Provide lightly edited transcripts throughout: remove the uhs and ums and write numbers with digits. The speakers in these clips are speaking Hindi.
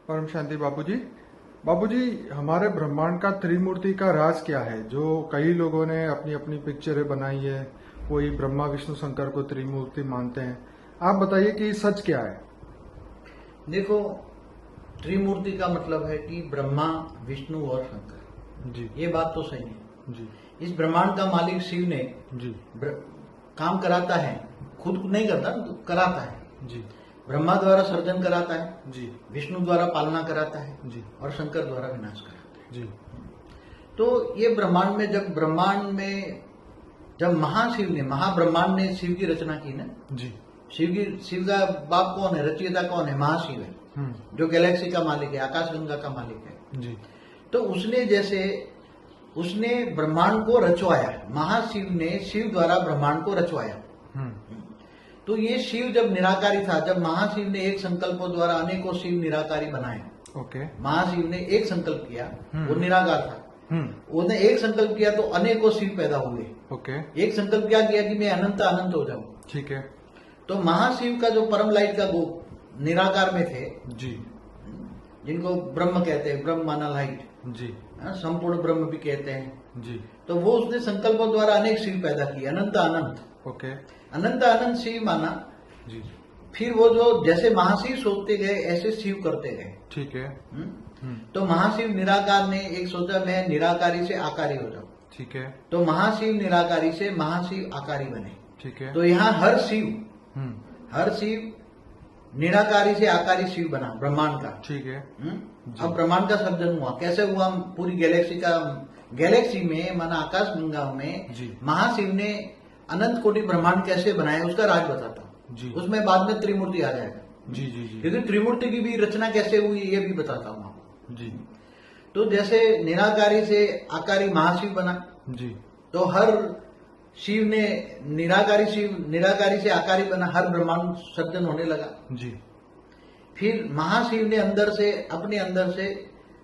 परम शांति बापूजी। बापूजी, हमारे ब्रह्मांड का त्रिमूर्ति का राज क्या है? जो कई लोगों ने अपनी अपनी पिक्चरें बनाई है, कोई ब्रह्मा विष्णु शंकर को त्रिमूर्ति मानते हैं। आप बताइए कि सच क्या है? देखो, त्रिमूर्ति का मतलब है कि ब्रह्मा, विष्णु और शंकर। जी ये बात तो सही है। जी इस ब्रह्मांड का मालिक शिव ने जी काम कराता है, खुद नहीं करता, तो कराता है। जी ब्रह्मा द्वारा सर्जन कराता है, जी विष्णु द्वारा पालना कराता है जी और शंकर द्वारा विनाश कराता है। जी तो ये ब्रह्मांड में जब महाशिव ने, महाब्रह्मांड ने शिव की रचना की ना, जी शिव का बाप कौन है, रचयिता कौन है? महाशिव है, जो गैलेक्सी का मालिक है, आकाश गंगा का मालिक है। जी तो उसने ब्रह्मांड को रचवाया। महाशिव ने शिव द्वारा ब्रह्मांड को रचवाया। तो ये शिव जब निराकारी था, जब महाशिव ने एक संकल्पों द्वारा अनेकों शिव निराकारी बनाए। ओके। महाशिव ने एक संकल्प किया, वो निराकार था। उसने एक संकल्प किया तो अनेकों शिव पैदा हुए। ओके। एक संकल्प क्या किया कि मैं अनंत अनंत हो जाऊं। ठीक है। तो महाशिव का जो परम लाइट का वो निराकार में थे, जी जिनको ब्रह्म कहते हैं, ब्रह्म माना लाइट, जी संपूर्ण ब्रह्म भी कहते हैं। जी तो वो उसने संकल्पों द्वारा अनेक शिव पैदा किए, अनंत अनंत। ओके। अनंत अनंत शिव माना। जी फिर वो जो जैसे महाशिव सोचते गए ऐसे शिव करते गए। ठीक है। तो महाशिव निराकार ने एक सोचा, मैं निराकारी से आकारी हो जाऊं। ठीक है। तो महाशिव निराकारी से महाशिव आकारी बने। ठीक है। तो यहाँ हर शिव निराकारी से आकारी शिव बना ब्रह्मांड का। ठीक है। अब ब्रह्मांड का सर्जन हुआ। कैसे हुआ? पूरी गैलेक्सी में माना आकाश गंगा में जी महाशिव ने अनंत कोटि ब्रह्मांड कैसे बनाए, उसका राज बताता हूँ। जी उसमें बाद में त्रिमूर्ति आ जाएगा। जी जी जी क्योंकि त्रिमूर्ति की भी रचना कैसे हुई ये भी बताता हूँ आपको। जी तो जैसे निराकारी से आकारी महाशिव बना, जी तो हर शिव ने निराकारी से आकारी बना, हर ब्रह्मांड सर्जन होने लगा। जी फिर महाशिव ने अपने अंदर से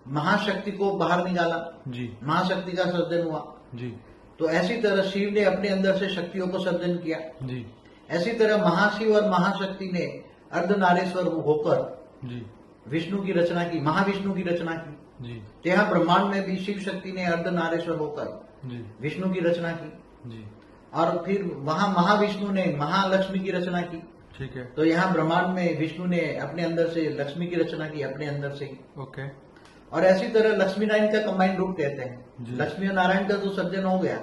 महाशक्ति को बाहर निकाला। जी महाशक्ति का सर्जन हुआ। जी तो ऐसी तरह शिव ने अपने अंदर से शक्तियों को सर्जन किया। जी ऐसी तरह महाशिव और महाशक्ति ने अर्धनारेश्वर होकर जी विष्णु की रचना की, महाविष्णु की रचना की। जी तो यहाँ ब्रह्मांड में भी शिव शक्ति ने अर्धनारेश्वर होकर जी विष्णु की रचना की। जी और फिर वहां महाविष्णु ने महालक्ष्मी की रचना की। ठीक है। तो यहाँ ब्रह्मांड में विष्णु ने अपने अंदर से लक्ष्मी की रचना की, अपने अंदर से ही। ओके। और ऐसी तरह लक्ष्मी नारायण का कंबाइंड रूप कहते हैं। जी। लक्ष्मी और नारायण का तो सर्जन हो गया,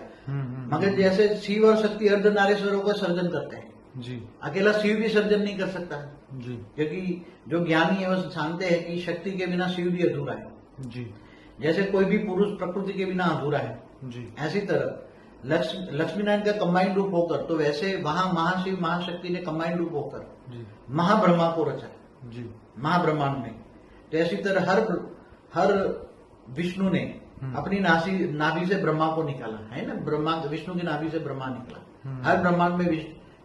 मगर जैसे शिव और शक्ति अर्धनारेश्वरों का सर्जन करते हैं। जी अकेला शिव भी सर्जन नहीं कर सकता है, जी क्योंकि जो ज्ञानी है वो जानते हैं कि शक्ति के बिना शिव भी अधूरा है। जी जैसे कोई भी पुरुष प्रकृति के बिना अधूरा है, जी ऐसी तरह लक्ष्मी नारायण का कंबाइंड रूप होकर, तो वैसे वहां महाशिव महाशक्ति ने कंबाइंड रूप होकर जी महाब्रह्मा को रचा जी महाब्रह्मांड में। तो ऐसी तरह हर विष्णु ने अपनी नाभि से ब्रह्मा को निकाला है ना। ब्रह्मा विष्णु की नाभि से ब्रह्मा निकला। हर ब्रह्मांड में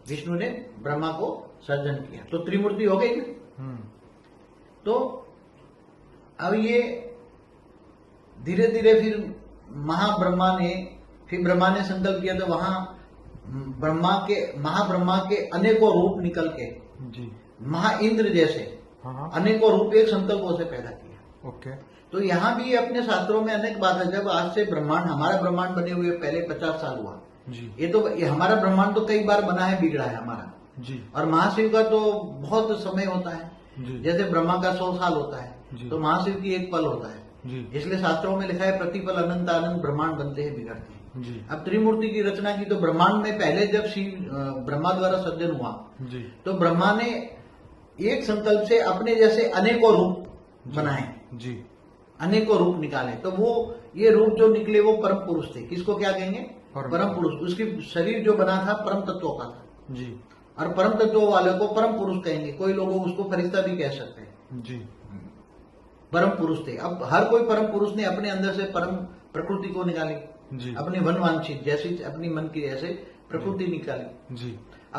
विष्णु ने ब्रह्मा को सर्जन किया। तो त्रिमूर्ति हो गई ना। तो अब ये धीरे धीरे फिर ब्रह्मा ने संकल्प किया। तो वहां महाब्रह्मा के अनेकों रूप निकल के जी महाइंद्र जैसे अनेकों रूप एक संकल्पों से पैदा किया। ओके। तो यहाँ भी अपने शास्त्रों में अनेक बात है। जब आज से हमारा ब्रह्मांड बने हुए पहले 50 साल हुआ। जी ये हमारा ब्रह्मांड तो कई बार बना है, बिगड़ा है हमारा। जी और महाशिव का तो बहुत समय होता है। जी जैसे ब्रह्मा का 100 साल होता है, जी। तो महाशिव की एक पल होता है। जी इसलिए शास्त्रों में लिखा है प्रतिपल अनंत अनंत ब्रह्मांड बनते हैं, बिगड़ते हैं। जी अब त्रिमूर्ति की रचना की, तो ब्रह्मांड में पहले जब ब्रह्मा द्वारा सर्जन हुआ, जी तो ब्रह्मा ने एक संकल्प से अपने जैसे अनेकों रूप बनाए, जी अनेकों रूप निकाले। तो वो ये रूप जो निकले वो परम पुरुष थे। किसको क्या कहेंगे? परम पुरुष। उसकी शरीर जो बना था परम तत्वों का था जी। और परम तत्वों वाले को परम पुरुष कहेंगे। कोई लोग उसको फरिश्ता भी कह सकते हैं। जी परम पुरुष थे। अब हर कोई परम पुरुष ने अपने अंदर से परम प्रकृति को निकाली, जी अपनी वन वांछित जैसी अपनी मन की जैसे प्रकृति निकाली। जी